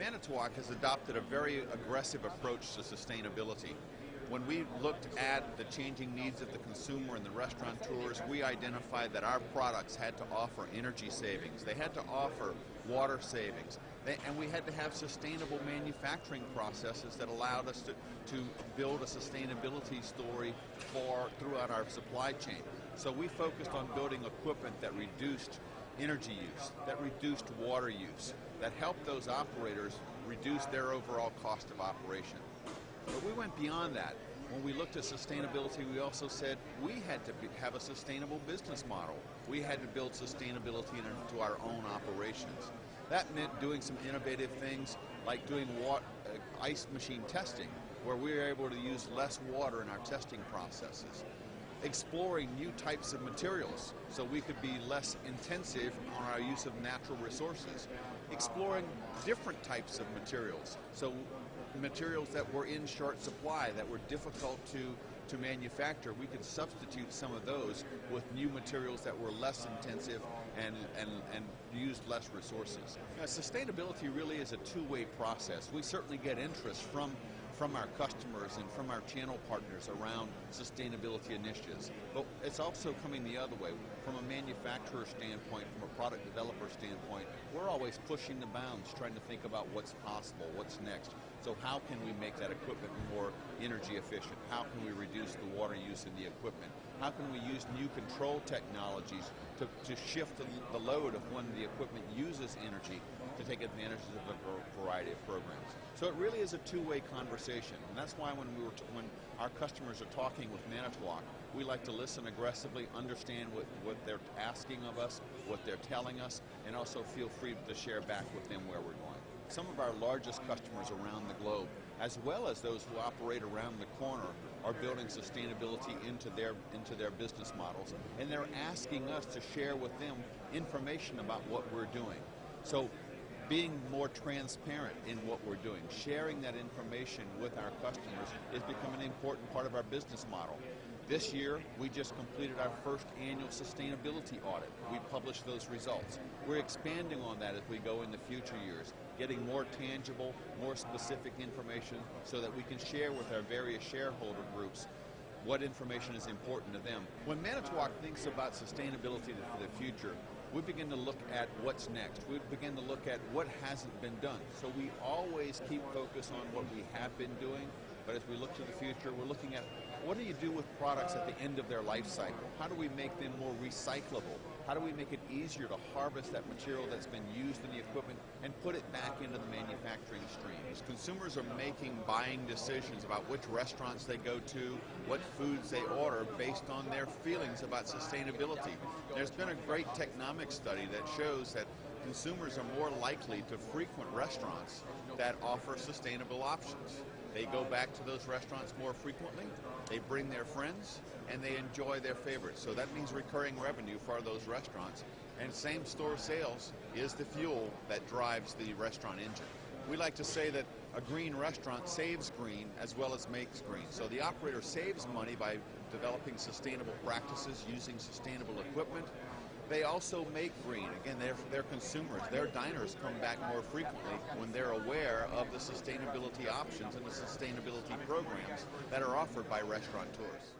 Manitowoc has adopted a very aggressive approach to sustainability. When we looked at the changing needs of the consumer and the restaurateurs, we identified that our products had to offer energy savings. They had to offer water savings. And we had to have sustainable manufacturing processes that allowed us to build a sustainability story throughout our supply chain. So we focused on building equipment that reduced energy use, that reduced water use, that helped those operators reduce their overall cost of operation. But we went beyond that. When we looked at sustainability, we also said we had to have a sustainable business model. We had to build sustainability into our own operations. That meant doing some innovative things like doing ice machine testing, where we were able to use less water in our testing processes. Exploring new types of materials so we could be less intensive on our use of natural resources. Exploring different types of materials, so materials that were in short supply, that were difficult to manufacture, we could substitute some of those with new materials that were less intensive and used less resources. Sustainability really is a two-way process. We certainly get interest from our customers and from our channel partners around sustainability initiatives. But it's also coming the other way. From a manufacturer standpoint, from a product developer standpoint, we're always pushing the bounds, trying to think about what's possible, what's next. So how can we make that equipment more energy efficient? How can we reduce the water use in the equipment? How can we use new control technologies to shift the load of when the equipment uses energy to take advantage of a variety of programs? So it really is a two-way conversation, and that's why when our customers are talking with Manitowoc, we like to listen aggressively, understand what they're asking of us, what they're telling us, and also feel free to share back with them where we're going. Some of our largest customers around the globe, as well as those who operate around the corner, are building sustainability into their business models, and they're asking us to share with them information about what we're doing. So being more transparent in what we're doing, sharing that information with our customers is becoming an important part of our business model. This year, we just completed our first annual sustainability audit. We published those results. We're expanding on that as we go in the future years, getting more tangible, more specific information so that we can share with our various shareholder groups what information is important to them. When Manitowoc thinks about sustainability for the future, we begin to look at what's next. We begin to look at what hasn't been done. So we always keep focus on what we have been doing, but as we look to the future, we're looking at what do you do with products at the end of their life cycle? How do we make them more recyclable? How do we make it easier to harvest that material that's been used in the equipment and put it back into the manufacturing stream? As consumers are making buying decisions about which restaurants they go to, what foods they order based on their feelings about sustainability. There's been a great Technomics study that shows that consumers are more likely to frequent restaurants that offer sustainable options. They go back to those restaurants more frequently, they bring their friends, and they enjoy their favorites. So that means recurring revenue for those restaurants. And same-store sales is the fuel that drives the restaurant engine. We like to say that a green restaurant saves green as well as makes green. So the operator saves money by developing sustainable practices, using sustainable equipment. They also make green. Again, they're consumers. Their diners come back more frequently when they're aware of the sustainability options and the sustainability programs that are offered by restaurateurs.